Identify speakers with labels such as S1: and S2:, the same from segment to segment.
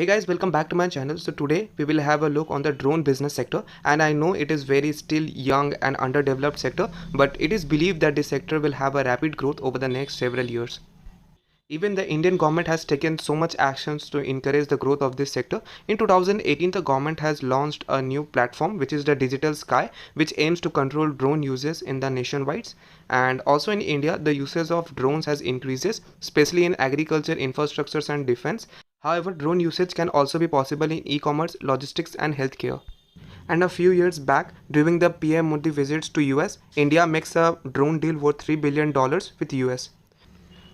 S1: Hey guys, welcome back to my channel. So today we will have a look on the drone business sector, and I know it is very still young and underdeveloped sector, but it is believed that this sector will have a rapid growth over the next several years. Even the Indian government has taken so much actions to encourage the growth of this sector. In 2018, the government has launched a new platform which is the Digital Sky, which aims to control drone uses in the nationwide. And also in India, the usage of drones has increases, especially in agriculture, infrastructures and defense. However, drone usage can also be possible in e-commerce, logistics and healthcare. And a few years back, during the PM Modi visits to US, India makes a drone deal worth $3 billion with US.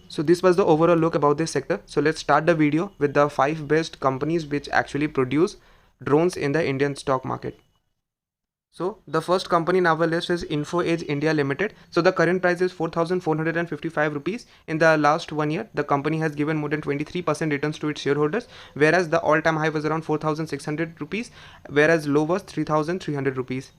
S1: So this was the overall look about this sector. So let's start the video with the 5 best companies which actually produce drones in the Indian stock market. So the first company in our list is Infoedge India Ltd. So the current price is 4,455 rupees. In the last 1 year, the company has given more than 23% returns to its shareholders, whereas the all-time high was around 4,600 rupees, whereas low was 3,300 rupees.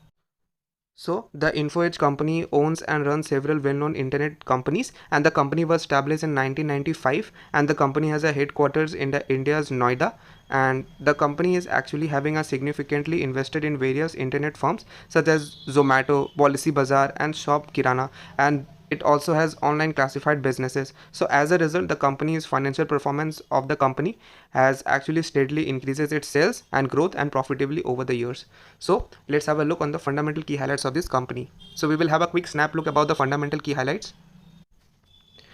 S1: So the Infoedge company owns and runs several well-known internet companies, and the company was established in 1995, and the company has a headquarters in India's Noida, and the company is actually having a significantly invested in various internet firms such as Zomato, Policy Bazaar and Shop Kirana, and it also has online classified businesses. So as a result, the company's financial performance of the company has actually steadily increases its sales and growth and profitably over the years. So let's have a look on the fundamental key highlights of this company. So we will have a quick snap look about the fundamental key highlights.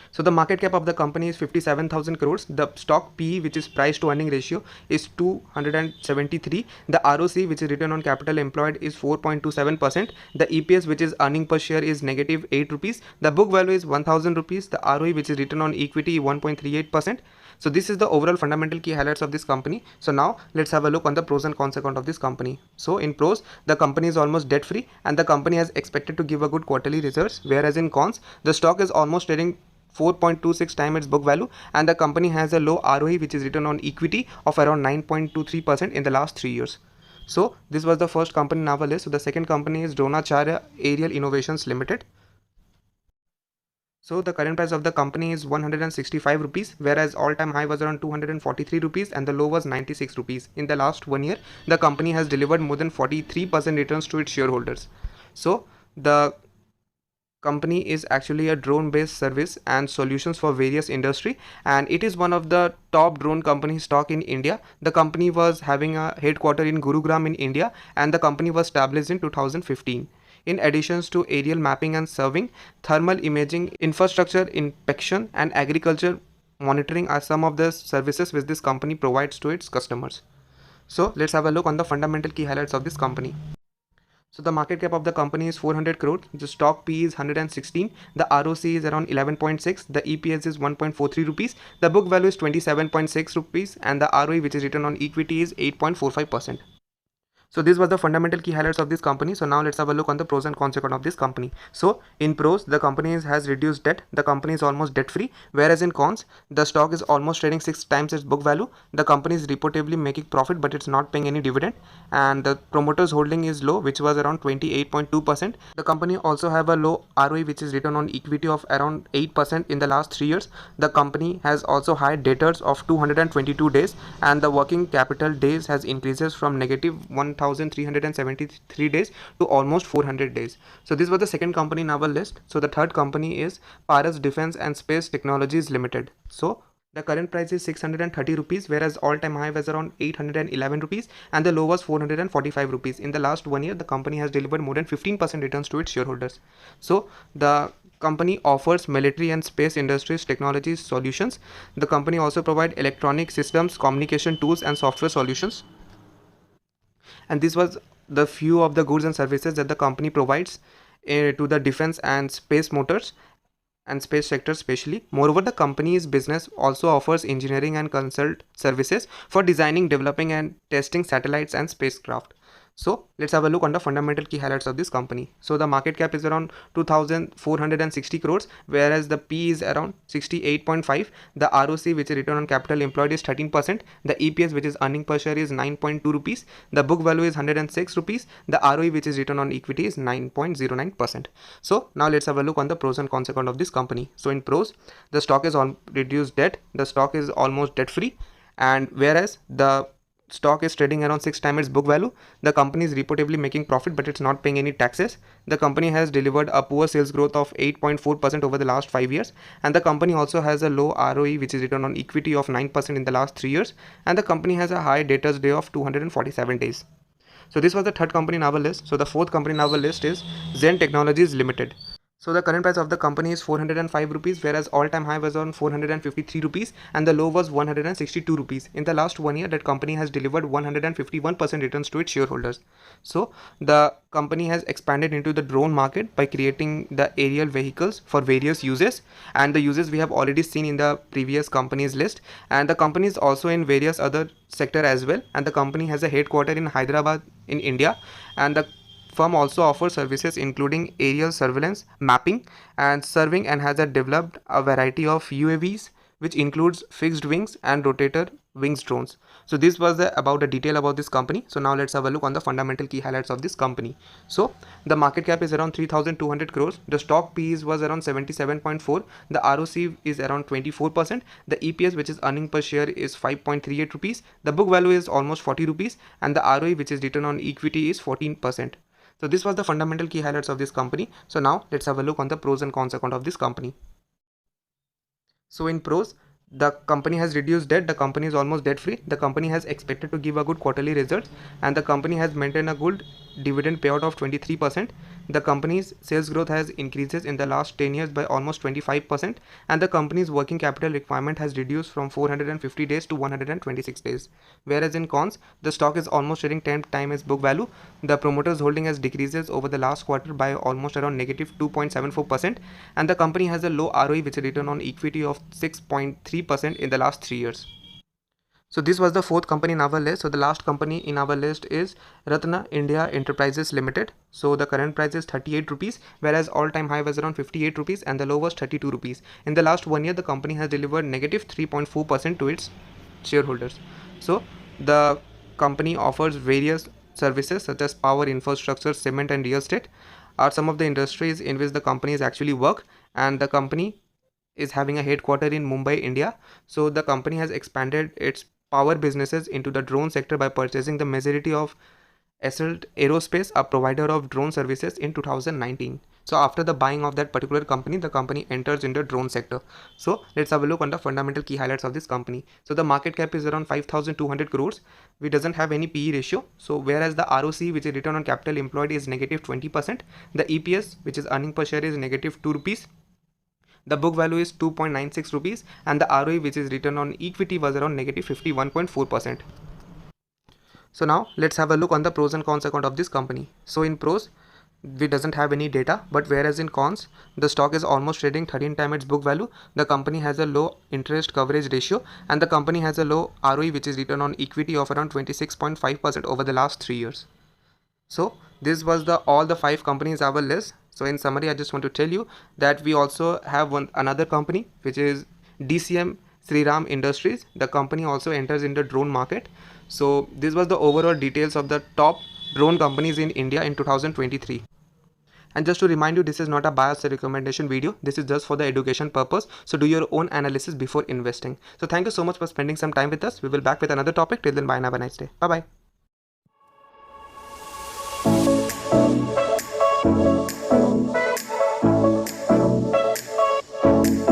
S1: So the market cap of the company is 57,000 crores. The stock PE, which is price to earning ratio, is 273. The ROC, which is return on capital employed, is 4.27%. The EPS, which is earning per share, is negative 8 rupees. The book value is 1,000 rupees. The ROE, which is return on equity, 1.38%. So this is the overall fundamental key highlights of this company. So now let's have a look on the pros and cons account of this company. So in pros, the company is almost debt free and the company has expected to give a good quarterly results, whereas in cons, the stock is almost trading 4.26 times its book value, and the company has a low ROE, which is return on equity, of around 9.23% in the last 3 years. So this was the first company in our list. So the second company is Dronacharya Aerial Innovations Limited. So the current price of the company is 165 rupees, whereas all-time high was around 243 rupees and the low was 96 rupees. In the last 1 year, the company has delivered more than 43% returns to its shareholders. So the company is actually a drone based service and solutions for various industry, and it is one of the top drone company stock in India. The company was having a headquarter in Gurugram in India, and the company was established in 2015. In addition to aerial mapping and surveying, thermal imaging, infrastructure inspection and agriculture monitoring are some of the services which this company provides to its customers. So let's have a look on the fundamental key highlights of this company. So the market cap of the company is 400 crores, the stock PE is 116, the ROC is around 11.6, the EPS is 1.43 rupees, the book value is 27.6 rupees, and the ROE, which is return on equity, is 8.45%. So this was the fundamental key highlights of this company. So now let's have a look on the pros and cons account of this company. So in pros, the company has reduced debt. The company is almost debt free, whereas in cons, the stock is almost trading 6 times its book value. The company is reportedly making profit, but it's not paying any dividend, and the promoters holding is low, which was around 28.2%. The company also have a low ROE, which is return on equity, of around 8% in the last 3 years. The company has also high debtors of 222 days, and the working capital days has increases from negative 1,373 days to almost 400 days. So this was the second company in our list. So the third company is Paras Defense and Space Technologies Ltd. So the current price is 630 rupees, whereas all-time high was around 811 rupees and the low was 445 rupees. In the last 1 year, the company has delivered more than 15% returns to its shareholders. So the company offers military and space industries technologies solutions. The company also provides electronic systems, communication tools and software solutions. And this was the few of the goods and services that the company provides to the defense and space motors and space sector especially. Moreover, the company's business also offers engineering and consult services for designing, developing and testing satellites and spacecraft. So let's have a look on the fundamental key highlights of this company. So the market cap is around 2,460 crores, whereas the P is around 68.5. The ROC, which is return on capital employed, is 13%. The EPS, which is earning per share, is 9.2 rupees. The book value is 106 rupees. The ROE, which is return on equity, is 9.09%. So now let's have a look on the pros and cons account of this company. So in pros, the stock is on reduced debt. The stock is almost debt free, and whereas the stock is trading around 6 times its book value. The company is reportedly making profit, but it's not paying any taxes. The company has delivered a poor sales growth of 8.4% over the last 5 years, and the company also has a low ROE, which is return on equity, of 9% in the last 3 years, and the company has a high debtors day of 247 days. So this was the third company in our list. So the fourth company in our list is Zen Technologies Ltd. So the current price of the company is 405 rupees, whereas all-time high was on 453 rupees and the low was 162 rupees. In the last 1 year, that company has delivered 151% returns to its shareholders. So the company has expanded into the drone market by creating the aerial vehicles for various uses, and the uses we have already seen in the previous companies list, and the company is also in various other sector as well, and the company has a headquarter in Hyderabad in India, and the firm also offers services including aerial surveillance, mapping, and surveying, and has developed a variety of UAVs, which includes fixed wings and rotator wings drones. So this was about the detail about this company. So now let's have a look on the fundamental key highlights of this company. So the market cap is around 3,200 crores. The stock PE was around 77.4. The ROC is around 24%. The EPS, which is earning per share, is 5.38 rupees. The book value is almost 40 rupees, and the ROE, which is return on equity, is 14%. So this was the fundamental key highlights of this company. So now let's have a look on the pros and cons account of this company. So in pros, the company has reduced debt. The company is almost debt free. The company has expected to give a good quarterly results, and the company has maintained a good dividend payout of 23%. The company's sales growth has increases in the last 10 years by almost 25%, and the company's working capital requirement has reduced from 450 days to 126 days. Whereas in cons, the stock is almost trading 10 times its book value. The promoters holding has decreases over the last quarter by almost around negative 2.74%, and the company has a low ROE, which is return on equity of 6.3% in the last 3 years. So this was the fourth company in our list. So the last company in our list is Rattanindia Enterprises Ltd. So the current price is 38 rupees, whereas all-time high was around 58 rupees and the low was 32 rupees. In the last 1 year, the company has delivered negative 3.4% to its shareholders. So the company offers various services such as power, infrastructure, cement, and real estate are some of the industries in which the companies actually work, and the company is having a headquarter in Mumbai, India. So the company has expanded its power businesses into the drone sector by purchasing the majority of Assault Aerospace, a provider of drone services, in 2019. So after the buying of that particular company, the company enters into the drone sector. So let's have a look on the fundamental key highlights of this company. So the market cap is around 5,200 crores. We doesn't have any PE ratio. So whereas the ROC, which is return on capital employed, is negative 20%. The EPS, which is earning per share, is negative 2 rupees. The book value is 2.96 rupees, and the ROE, which is return on equity, was around negative 51.4%. So now let's have a look on the pros and cons account of this company. So in pros, we doesn't have any data, but whereas in cons, the stock is almost trading 13 times its book value. The company has a low interest coverage ratio, and the company has a low ROE, which is return on equity, of around 26.5% over the last 3 years. So this was all the 5 companies our list. So in summary, I just want to tell you that we also have another company, which is DCM Sriram Industries. The company also enters in the drone market. So this was the overall details of the top drone companies in India in 2023. And just to remind you, this is not a biased recommendation video. This is just for the education purpose. So do your own analysis before investing. So thank you so much for spending some time with us. We will back with another topic. Till then, bye and have a nice day. Bye bye.